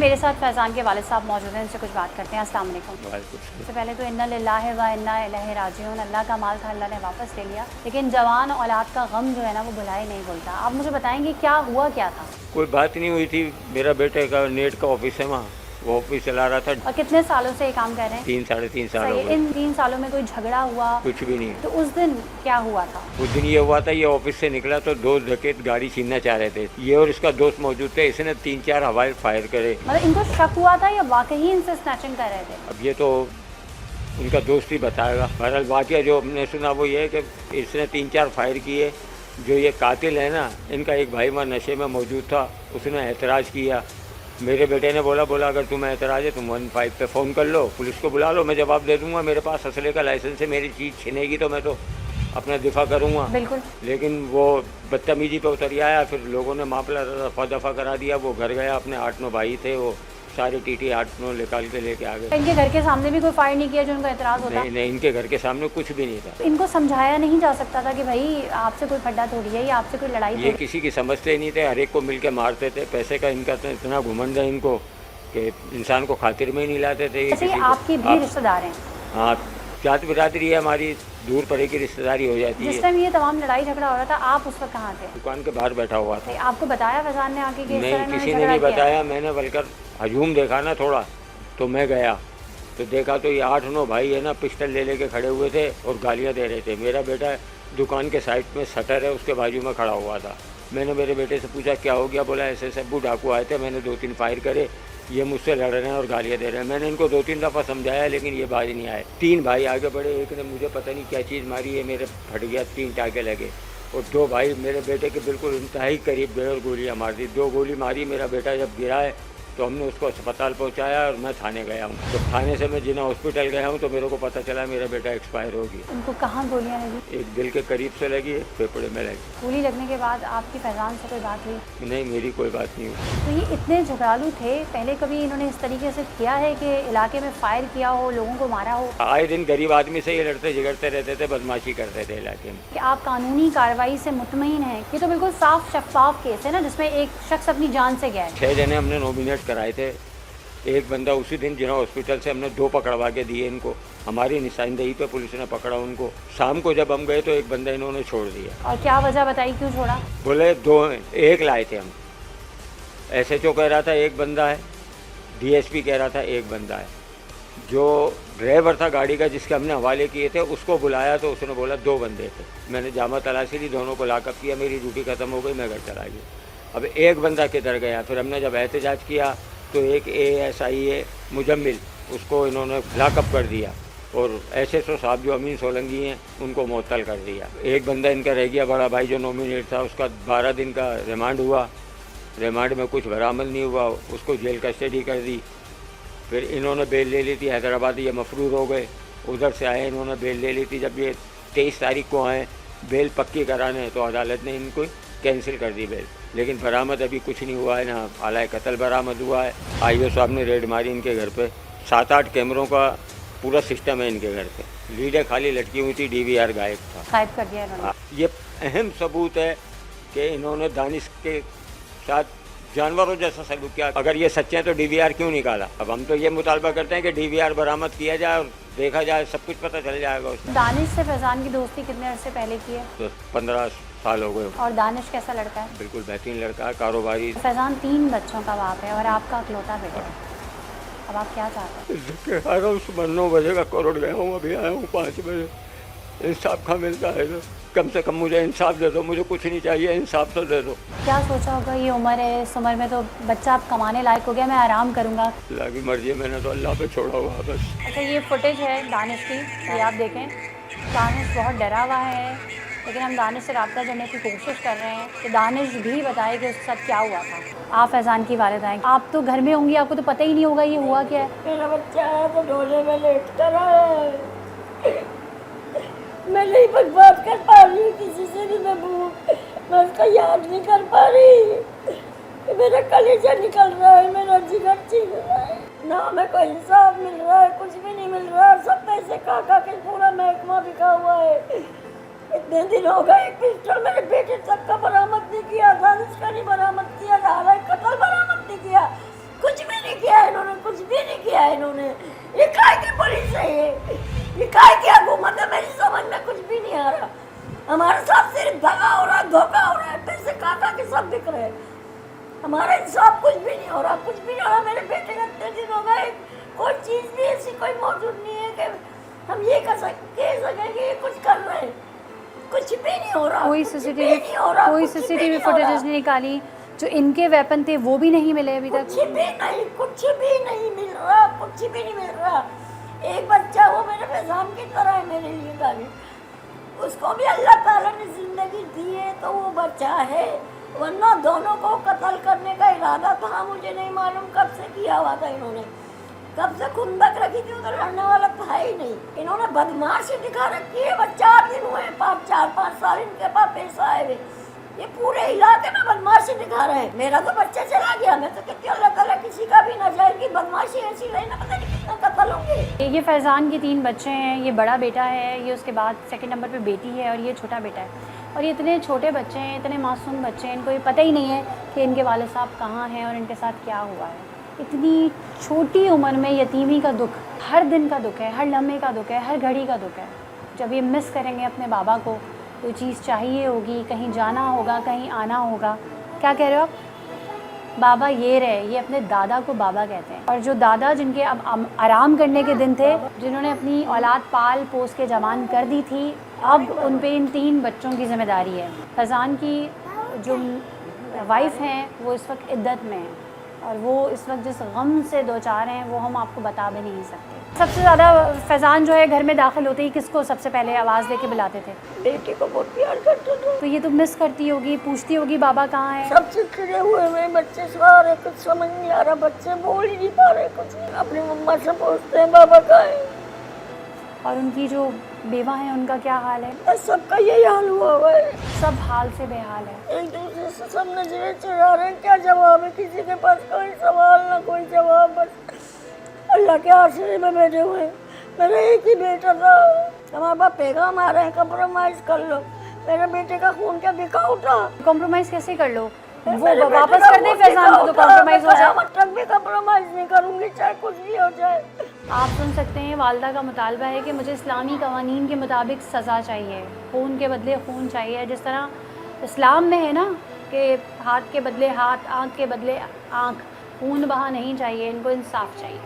मेरे साथ फैज़ान के वालिद साहब मौजूद हैं, उनसे कुछ बात करते हैं। अस्सलाम वालेकुम। सबसे पहले तो इन्ना लिल्लाहि व इन्ना इलैहि राजिऊन, अल्लाह का माल था, अल्लाह ने वापस ले लिया, लेकिन जवान औलाद का गम जो है ना वो भुलाए नहीं भूलता। आप मुझे बताएंगे क्या हुआ, क्या था? कोई बात नहीं हुई थी। मेरा बेटे का नेट का ऑफिस है, वहाँ वो ऑफिस चला रहा था। और कितने सालों से ये काम कर रहे हैं? 3-3.5 साल सही हो है। गए। इन 3 सालों में कोई झगड़ा हुआ? कुछ भी नहीं। तो उस दिन क्या हुआ था? उस दिन ये हुआ था, ये ऑफिस से निकला तो 2 डकैत गाड़ी छीनना चाह रहे थे। ये और इसका दोस्त मौजूद थे, इसने 3-4 हवाई फायर करे। मतलब इनको शक हुआ था या वाकई इनसे स्नैचिंग कर रहे थे? अब ये तो उनका दोस्त ही बताएगा। बहरहाल वाक़या जो हमने सुना वो ये है कि इसने 3-4 फायर किए। जो ये कातिल है ना, इनका एक भाई वहाँ नशे में मौजूद था, उसने एतराज़ किया। मेरे बेटे ने बोला अगर तुम्हें एतराज़ है तुम 15 पे फ़ोन कर लो, पुलिस को बुला लो, मैं जवाब दे दूंगा। मेरे पास असले का लाइसेंस है, मेरी चीज़ छिनेगी तो मैं तो अपना दिफा करूंगा। बिल्कुल। लेकिन वो बदतमीजी पे उतर आया, फिर लोगों ने मामला रफा दफा करा दिया। वो घर गया, अपने 8-9 भाई थे, वो सारे टीटी 8-9 निकाल के लेके आ गए। इनके घर के सामने भी कोई फायर नहीं किया जो उनको एतराज़ होता? नहीं, इनके घर के सामने कुछ भी नहीं था। इनको समझाया नहीं जा सकता था कि भाई आपसे कोई फड्डा थोड़ी है या आपसे कोई लड़ाई ये थोड़ी? किसी की समझते ही नहीं थे, हर एक को मिल के मारते थे। पैसे का इनका तो इतना घुमंड है इनको कि इंसान को खातिर में ही नहीं लाते थे। अच्छा, ये आपकी भी रिश्तेदार हैं? हाँ, जात बिरादरी है हमारी, दूर परे की रिश्तेदारी हो जाती जिस है। टाइम ये तमाम लड़ाई झगड़ा हो रहा था आप उस वक्त कहाँ थे? दुकान के बाहर बैठा हुआ था। आपको बताया फैज़ान ने आके कि इस तरह नहीं, इन्होंने किसी ने झगड़ा नहीं किया? बताया। मैंने बल्कि हजूम देखा ना थोड़ा, तो मैं गया तो देखा तो ये 8-9 भाई है ना, पिस्टल ले लेके खड़े हुए थे और गालियाँ दे रहे थे। मेरा बेटा दुकान के साइड में शटर है, उसके बाजू में खड़ा हुआ था। मैंने मेरे बेटे से पूछा क्या हो गया? बोला ऐसे अब्बू डाकू आए थे, मैंने 2-3 फायर करे, ये मुझसे लड़ रहे हैं और गालियाँ दे रहे हैं। मैंने इनको 2-3 दफ़ा समझाया लेकिन ये बाज नहीं आए। 3 भाई आगे बढ़े, एक ने मुझे पता नहीं क्या चीज़ मारी है, मेरे फट गया, 3 टाँके लगे। और 2 भाई मेरे बेटे के बिल्कुल इंतहाई करीब गए और गोलियाँ मार दी। 2 गोली मारी, मेरा बेटा जब गिरा है तो हमने उसको अस्पताल पहुंचाया और मैं थाने गया हूँ। तो थाने से मैं जिना हॉस्पिटल गया हूँ तो मेरे को पता चला मेरा बेटा एक्सपायर हो गया। उनको कहाँ गोलियाँ लगी? एक दिल के करीब से लगी, एक फेफड़े में लगी। गोली लगने के बाद आपकी फैज़ान से कोई बात हुई? नहीं, मेरी कोई बात नहीं हुई। तो ये इतने झगड़ालू थे, पहले कभी इन्होंने इस तरीके से किया है कि इलाके में फायर किया हो, लोगों को मारा हो? आए दिन गरीब आदमी से ये लड़ते झगड़ते रहते थे, बदमाशी करते थे इलाके में। कि आप कानूनी कार्रवाई से मुतमईन हैं? ये तो बिल्कुल साफ शफाफ केस है ना, जिसमें एक शख्स अपनी जान से गया है। 6 जने हमने नॉमिनेट कराए थे। एक बंदा उसी दिन जिना हॉस्पिटल से हमने 2 पकड़वा के दिए इनको। हमारी निशानदेही पे पुलिस ने पकड़ा उनको। शाम को जब हम गए तो एक बंदा इन्होंने छोड़ दिया। और क्या वजह बताई, क्यों छोड़ा? बोले 2 1 लाए थे हम। SHO कह रहा था एक बंदा है, DSP कह रहा था एक बंदा है। जो ड्राइवर था गाड़ी का जिसके हमने हवाले किए थे उसको बुलाया तो उसने बोला 2 बंदे थे। मैंने जामा तलाशी ली, दोनों को लॉकअप किया, मेरी ड्यूटी ख़त्म हो गई, मैं घर चला गया। अब एक बंदा किधर गया? फिर हमने जब एहतजाज किया तो एक ASI है मुजम्मिल, उसको इन्होंने लॉकअप कर दिया और SHO साहब जो अमीन सोलंगी हैं उनको मुअत्तल कर दिया। एक बंदा इनका रह गया, बड़ा भाई जो नॉमिनेट था, उसका 12 दिन का रिमांड हुआ। रिमांड में कुछ बरामद नहीं हुआ, उसको जेल कस्टडी कर दी। फिर इन्होंने बेल ले ली थी, हैदराबाद ये मफरूर हो गए, उधर से आए, इन्होंने बेल ले ली थी। जब ये 23 तारीख को आए बेल पक्की कराने तो अदालत ने इनको कैंसिल कर दी बेल। लेकिन बरामद अभी कुछ नहीं हुआ है, ना आलाए कत्ल बरामद हुआ है। IO साहब ने रेड मारी इनके घर पे, 7-8 कैमरों का पूरा सिस्टम है इनके घर पे। लीडें खाली लटकी हुई थी, DVR गायब था। गायब कर दिया इन्होंने। ये अहम सबूत है कि इन्होंने दानिश के साथ जानवरों जैसा सलूक किया। अगर ये सच्चे हैं तो DVR क्यों निकाला? अब हम तो ये मुतालबा करते हैं कि DVR बरामद किया जाए और देखा जाए, सब कुछ पता चल जाएगा उसमें। दानिश से फैज़ान की दोस्ती कितने अर्से पहले की है? तो 15 साल हो गए। और दानिश कैसा लड़का है? बिल्कुल बेहतरीन लड़का है, कारोबारी। फैज़ान 3 बच्चों का बाप है और आपका इकलौता बेटा है। अब आप क्या चाहते हैं? सुबह 9 बजे का करोड़ गया हूँ, अभी आया हूँ 5 बजे। इंसाफ कहाँ मिलता है? कम से कम मुझे इंसाफ दे दो, मुझे कुछ नहीं चाहिए, इंसाफ तो दे दो। क्या सोचा होगा, ये उम्र है, इस उम्र में तो बच्चा अब कमाने लायक हो गया, मैं आराम करूँगा। अल्लाह की मर्जी है, मैंने तो अल्लाह पे छोड़ा हुआ बस। अच्छा, ये फुटेज है दानिश की, ये आप देखें। दानिश बहुत डरा हुआ है, लेकिन हम दानिश से रब्ता करने की कोशिश कर रहे हैं कि दानिश भी बताए कि उसके साथ क्या हुआ था। आप फैज़ान की वालिदा हैं, आप तो घर में होंगी, आपको तो पता ही नहीं होगा ये हुआ क्या है। मेरा बच्चा है तो ढोले में लेट कर आया है। मैं नहीं बात कर पा रही हूँ किसी से भी, मैं उसका याद नहीं कर पा रही। मेरा कलेजा निकल रहा है, मेरा जिगर चीर रहा है, ना हमें कोई इंसाफ मिल रहा है, कुछ भी नहीं मिल रहा है। सब पैसे खा के पूरा महकमा बिका हुआ है। इतने दिन हो गए, एक पिस्टल मेरे बेटे तक का बरामद नहीं किया, दानिश का नहीं बरामद किया, कत्ल बरामद नहीं किया। कुछ भी नहीं किया इन्होंने, कुछ भी नहीं किया इन्होंने। ये काय की पुलिस है, ये काय की हुकूमत है, मेरी समझ में कुछ भी नहीं आ रहा। हमारे साथ सिर्फ दगा हो रहा है, धोखा हो रहा है, पैसे काटा के सब बिक रहे हैं। हमारा इंसाफ कुछ भी नहीं हो रहा, कुछ भी नहीं हो रहा। मेरे बेटे का इतने दिन हो गए, कोई चीज़ भी ऐसी कोई मौजूद नहीं है कि हम ये कह सकें कि ये कुछ कर रहे हैं। कुछ भी नहीं हो रहा, कोई कुछ भी सीसीटीवी नहीं हो रहा, कोई कुछ भी सीसीटीवी नहीं हो फुटेजेस रहा। नहीं निकाली, जो इनके वेपन थे वो भी नहीं मिले अभी तक। कुछ भी नहीं, कुछ भी नहीं मिल रहा, कुछ भी नहीं मिल रहा। एक बच्चा वो मेरे फैजान की तरह है मेरे लिए गाली, उसको भी अल्लाह ताला ने जिंदगी दी है तो वो बच्चा है, वरना दोनों को कत्ल करने का इरादा था। मुझे नहीं मालूम कब से किया हुआ था इन्होंने, कब से खुंदक रखी थी, उधर लड़ने वाला था ही नहीं। इन्होंने बदमाशी दिखा रखी है। बस 4 दिन हुए, 4-5 साल इनके पास पैसा आए हुए, ये पूरे इलाके में बदमाशी दिखा रहे हैं। मेरा तो बच्चा चला गया, मैं तो कहती हूँ अल्लाह ताला किसी का भी ना जाए कि बदमाशी ऐसी रही ना, पता नहीं कितना कत्ल होंगे। ये फैज़ान के 3 बच्चे हैं, ये बड़ा बेटा है, ये उसके बाद सेकंड नंबर पे बेटी है और ये छोटा बेटा है। और ये इतने छोटे बच्चे हैं, इतने मासूम बच्चे हैं, इनको ये पता ही नहीं है कि इनके वालिद साहब कहाँ हैं और इनके साथ क्या हुआ है। इतनी छोटी उम्र में यतीमी का दुख, हर दिन का दुख है, हर लम्हे का दुख है, हर घड़ी का दुख है। जब ये मिस करेंगे अपने बाबा को, कोई चीज़ चाहिए होगी, कहीं जाना होगा, कहीं आना होगा। क्या कह रहे हो आप? बाबा ये रहे, ये अपने दादा को बाबा कहते हैं। और जो दादा जिनके अब आराम करने के दिन थे, जिन्होंने अपनी औलाद पाल पोस के जवान कर दी थी, अब उन पे इन 3 बच्चों की ज़िम्मेदारी है। फैज़ान की जो वाइफ़ हैं वो इस वक्त इद्दत में हैं और वो इस वक्त जिस गम से दो चार हैं वो हम आपको बता भी नहीं सकते। सबसे ज़्यादा फैज़ान जो है घर में दाखिल होते ही किसको सबसे पहले आवाज़ दे के बुलाते थे? बेटी को बहुत प्यार करते थे। तो ये तो मिस करती होगी, पूछती होगी बाबा कहाँ है? सब चिड़चिड़े हुए हैं बच्चे सारे, कुछ समझ नहीं आ रहा, बच्चे बोल ही नहीं पा रहे कुछ। अपनी मम्मा से पूछते हैं बाबा कहाँ है। और उनकी जो बेवा है उनका क्या हाल है? बस सबका यही हाल हुआ हुआ है, सब हाल से बेहाल है। एक दूसरे से सब नजरें चढ़ा रहे हैं। क्या जवाब है? किसी के पास कोई सवाल ना कोई जवाब, बस अल्लाह के आसरे में बैठे हुए हैं। मेरा एक ही बेटा था, हमारे पास पैगाम आ रहे हैं कंप्रोमाइज़ कर लो। मेरे बेटे का खून क्या बिका उठा। कॉम्प्रोमाइज़ कैसे कर लो? वो वापस कर दे फैज़ान को तो कॉम्प्रोमाइज़ हो जाए। तक भी कॉम्प्रोमाइज़ नहीं करूँगी, चाहे कुछ भी हो जाए। आप सुन सकते हैं वालदा का मुतालबा है कि मुझे इस्लामी कवानीन के मुताबिक सज़ा चाहिए, खून के बदले खून चाहिए। जिस तरह इस्लाम में है ना कि हाथ के बदले हाथ, आँख के बदले आँख, खून बहा नहीं चाहिए, इनको इंसाफ चाहिए।